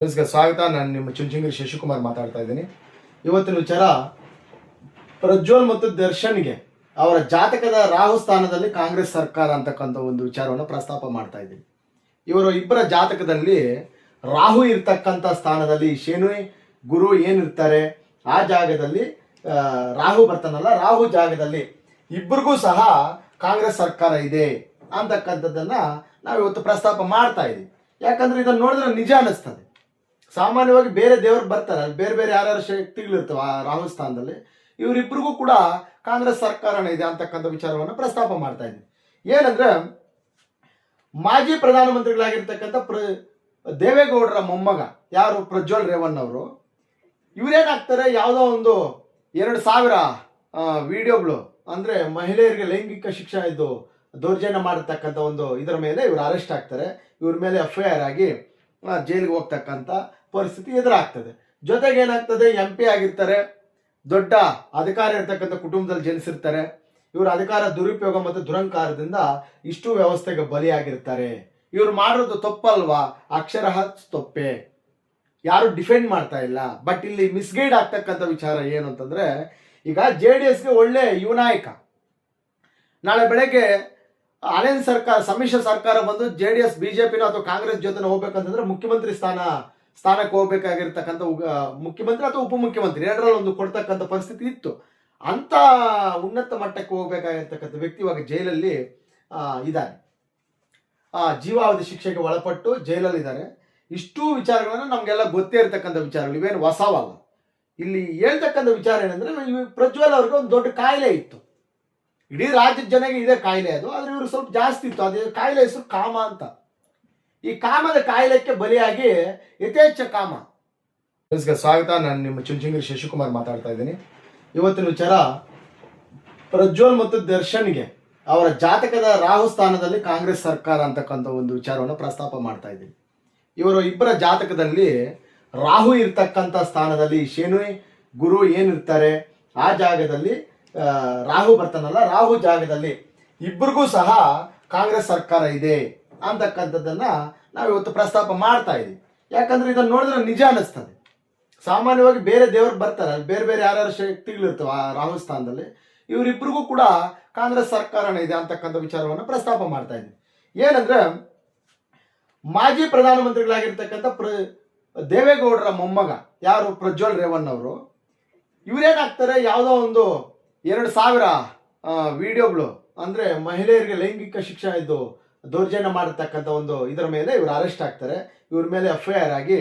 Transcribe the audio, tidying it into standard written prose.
ಸ್ವಾಗತ. ನಾನು ನಿಮ್ಮ ಚುಂಚನಗಿರಿ ಶಶಿಕುಮಾರ್ ಮಾತಾಡ್ತಾ ಇದ್ದೀನಿ. ಇವತ್ತಿನ ವಿಚಾರ, ಪ್ರಜ್ವಲ್ ಮತ್ತು ದರ್ಶನ್ಗೆ ಅವರ ಜಾತಕದ ರಾಹು ಸ್ಥಾನದಲ್ಲಿ ಕಾಂಗ್ರೆಸ್ ಸರ್ಕಾರ ಅಂತಕ್ಕಂಥ ಒಂದು ವಿಚಾರವನ್ನು ಪ್ರಸ್ತಾಪ ಮಾಡ್ತಾ ಇದ್ದೀನಿ. ಇವರು ಇಬ್ಬರ ಜಾತಕದಲ್ಲಿ ರಾಹು ಇರ್ತಕ್ಕಂಥ ಸ್ಥಾನದಲ್ಲಿ ಶನಿ ಗುರು ಏನಿರ್ತಾರೆ ಆ ಜಾಗದಲ್ಲಿ ರಾಹು ಬರ್ತಾನಲ್ಲ, ರಾಹು ಜಾಗದಲ್ಲಿ ಇಬ್ಬರಿಗೂ ಸಹ ಕಾಂಗ್ರೆಸ್ ಸರ್ಕಾರ ಇದೆ ಅಂತಕ್ಕಂಥದ್ದನ್ನ ನಾವು ಇವತ್ತು ಪ್ರಸ್ತಾಪ ಮಾಡ್ತಾ ಇದ್ದೀವಿ. ಯಾಕಂದ್ರೆ ಇದನ್ನು ನೋಡಿದ್ರೆ ನಿಜ ಅನಿಸ್ತದೆ. ಸಾಮಾನ್ಯವಾಗಿ ಬೇರೆ ದೇವರು ಬರ್ತಾರೆ, ಬೇರೆ ಬೇರೆ ಯಾರ್ಯಾರು ಶಕ್ತಿಗಳಿರ್ತವೆ ಆ ರಾಹು ಸ್ಥಾನದಲ್ಲಿ, ಇವರಿಬ್ಬರಿಗೂ ಕೂಡ ಕಾಂಗ್ರೆಸ್ ಸರ್ಕಾರನೇ ಇದೆ ಅಂತಕ್ಕಂಥ ವಿಚಾರವನ್ನು ಪ್ರಸ್ತಾಪ ಮಾಡ್ತಾ ಇದ್ದೀವಿ. ಏನಂದ್ರೆ, ಮಾಜಿ ಪ್ರಧಾನಮಂತ್ರಿಗಳಾಗಿರ್ತಕ್ಕಂಥ ದೇವೇಗೌಡರ ಮೊಮ್ಮಗ ಯಾರು ಪ್ರಜ್ವಲ್ ರೇವಣ್ಣ ಅವರು, ಇವರೇನಾಗ್ತಾರೆ, ಯಾವುದೋ ಒಂದು 2000 ವಿಡಿಯೋಗಳು ಅಂದ್ರೆ ಮಹಿಳೆಯರಿಗೆ ಲೈಂಗಿಕ ಶಿಕ್ಷಣ ಇದು ದೌರ್ಜನ್ಯ ಮಾಡಿರ್ತಕ್ಕಂಥ ಒಂದು ಇದರ ಮೇಲೆ ಇವರು ಅರೆಸ್ಟ್ ಆಗ್ತಾರೆ. ಇವ್ರ ಮೇಲೆ FIR ಆಗಿ ಜೈಲಿಗೆ ಹೋಗ್ತಕ್ಕಂಥ ಪರಿಸ್ಥಿತಿ ಎದುರಾಗ್ತದೆ. ಜೊತೆಗೆ ಏನಾಗ್ತದೆ, MP ಆಗಿರ್ತಾರೆ, ದೊಡ್ಡ ಅಧಿಕಾರ ಇರ್ತಕ್ಕಂಥ ಕುಟುಂಬದಲ್ಲಿ ಜನಿಸಿರ್ತಾರೆ. ಇವರು ಅಧಿಕಾರ ದುರುಪಯೋಗ ಮತ್ತು ದುರಂಕಾರದಿಂದ ಇಷ್ಟು ವ್ಯವಸ್ಥೆಗೆ ಬಲಿಯಾಗಿರ್ತಾರೆ. ಇವ್ರು ಮಾಡೋದು ತಪ್ಪಲ್ವಾ? ಅಕ್ಷರಃ ತಪ್ಪೆ, ಯಾರು ಡಿಫೆಂಡ್ ಮಾಡ್ತಾ ಇಲ್ಲ. ಬಟ್ ಇಲ್ಲಿ ಮಿಸ್ಗೈಡ್ ಆಗ್ತಕ್ಕಂಥ ವಿಚಾರ ಏನು ಅಂತಂದ್ರೆ, ಈಗ JDSಗೆ ಒಳ್ಳೆ ಯುವ ನಾಯಕ, ನಾಳೆ ಬೆಳಗ್ಗೆ ಅಲಯನ್ಸ್ ಸರ್ಕಾರ, ಸಮ್ಮಿಶ್ರ ಸರ್ಕಾರ ಬಂದು JDS BJPನ ಅಥವಾ ಕಾಂಗ್ರೆಸ್ ಜೊತೆ ಹೋಗ್ಬೇಕಂತಂದ್ರೆ ಮುಖ್ಯಮಂತ್ರಿ ಸ್ಥಾನಕ್ಕೆ ಹೋಗ್ಬೇಕಾಗಿರ್ತಕ್ಕಂಥ ಮುಖ್ಯಮಂತ್ರಿ ಅಥವಾ ಉಪಮುಖ್ಯಮಂತ್ರಿ ಎರಡರಲ್ಲಿ ಒಂದು ಕೊಡ್ತಕ್ಕಂಥ ಪರಿಸ್ಥಿತಿ ಇತ್ತು. ಅಂತ ಉನ್ನತ ಮಟ್ಟಕ್ಕೆ ಹೋಗ್ಬೇಕಾಗಿರ್ತಕ್ಕಂಥ ವ್ಯಕ್ತಿ ಇವಾಗ ಜೈಲಲ್ಲಿ ಇದ್ದಾರೆ, ಜೀವಾವಧಿ ಶಿಕ್ಷೆಗೆ ಒಳಪಟ್ಟು ಜೈಲಲ್ಲಿದ್ದಾರೆ. ಇಷ್ಟು ವಿಚಾರಗಳನ್ನು ನಮಗೆಲ್ಲ ಗೊತ್ತೇ ಇರತಕ್ಕಂಥ ವಿಚಾರಗಳು, ಇವೇನು ಹೊಸವಲ್ಲ. ಇಲ್ಲಿ ಹೇಳ್ತಕ್ಕಂಥ ವಿಚಾರ ಏನಂದ್ರೆ, ಪ್ರಜ್ವಲ್ ಅವ್ರಿಗೆ ಒಂದು ದೊಡ್ಡ ಕಾಯಿಲೆ ಇತ್ತು. ಇಡೀ ರಾಜ್ಯದ ಜನಗೆ ಇದೇ ಕಾಯಿಲೆ ಅದು, ಆದ್ರೆ ಇವ್ರಿಗೆ ಸ್ವಲ್ಪ ಜಾಸ್ತಿ ಇತ್ತು. ಅದೇ ಕಾಯಿಲೆ ಹೆಸರು ಕಾಮ ಅಂತ. ಈ ಕಾಮದ ಕಾಯಿಲೆಗೆ ಬಲಿಯಾಗಿ ಯಥೇಚ್ಛ ಕಾಮ. ಸ್ವಾಗತ. ನಾನು ನಿಮ್ಮ ಚುಂಚನಗಿರಿ ಶಶಿಕುಮಾರ್ ಮಾತಾಡ್ತಾ ಇದ್ದೀನಿ. ಇವತ್ತಿನ ವಿಚಾರ, ಪ್ರಜ್ವಲ್ ಮತ್ತು ದರ್ಶನ್ಗೆ ಅವರ ಜಾತಕದ ರಾಹು ಸ್ಥಾನದಲ್ಲಿ ಕಾಂಗ್ರೆಸ್ ಸರ್ಕಾರ ಅಂತಕ್ಕಂಥ ಒಂದು ವಿಚಾರವನ್ನು ಪ್ರಸ್ತಾಪ ಮಾಡ್ತಾ ಇದ್ದೀನಿ. ಇವರು ಇಬ್ಬರ ಜಾತಕದಲ್ಲಿ ರಾಹು ಇರ್ತಕ್ಕಂಥ ಸ್ಥಾನದಲ್ಲಿ ಶನಿ ಗುರು ಏನಿರ್ತಾರೆ ಆ ಜಾಗದಲ್ಲಿ ರಾಹು ಬರ್ತಾನಲ್ಲ, ರಾಹು ಜಾಗದಲ್ಲಿ ಇಬ್ಬರಿಗೂ ಸಹ ಕಾಂಗ್ರೆಸ್ ಸರ್ಕಾರ ಇದೆ ಅಂತಕ್ಕಂಥದ್ದನ್ನ ನಾವು ಇವತ್ತು ಪ್ರಸ್ತಾಪ ಮಾಡ್ತಾ ಇದ್ದೀವಿ. ಯಾಕಂದ್ರೆ ಇದನ್ನು ನೋಡಿದ್ರೆ ನಿಜ ಅನಿಸ್ತದೆ. ಸಾಮಾನ್ಯವಾಗಿ ಬೇರೆ ದೇವರು ಬರ್ತಾರೆ, ಬೇರೆ ಬೇರೆ ಯಾರ್ಯಾರು ಶಕ್ತಿಗಳಿರ್ತವೆ ಆ ರಾಹು ಸ್ಥಾನದಲ್ಲಿ, ಇವರಿಬ್ಬರಿಗೂ ಕೂಡ ಕಾಂಗ್ರೆಸ್ ಸರ್ಕಾರನೇ ಇದೆ ಅಂತಕ್ಕಂಥ ವಿಚಾರವನ್ನು ಪ್ರಸ್ತಾಪ ಮಾಡ್ತಾ ಇದ್ದೀವಿ. ಏನಂದ್ರೆ, ಮಾಜಿ ಪ್ರಧಾನಮಂತ್ರಿಗಳಾಗಿರ್ತಕ್ಕಂಥ ದೇವೇಗೌಡರ ಮೊಮ್ಮಗ ಯಾರು ಪ್ರಜ್ವಲ್ ರೇವಣ್ಣ ಅವರು, ಇವರೇನಾಗ್ತಾರೆ, ಯಾವುದೋ ಒಂದು 2000 ವಿಡಿಯೋಗಳು ಅಂದ್ರೆ ಮಹಿಳೆಯರಿಗೆ ಲೈಂಗಿಕ ಶಿಕ್ಷಣ ಇದು ದೌರ್ಜನ್ಯ ಮಾಡಿರ್ತಕ್ಕಂಥ ಒಂದು ಇದರ ಮೇಲೆ ಇವರು ಅರೆಸ್ಟ್ ಆಗ್ತಾರೆ. ಇವ್ರ ಮೇಲೆ FIR ಆಗಿ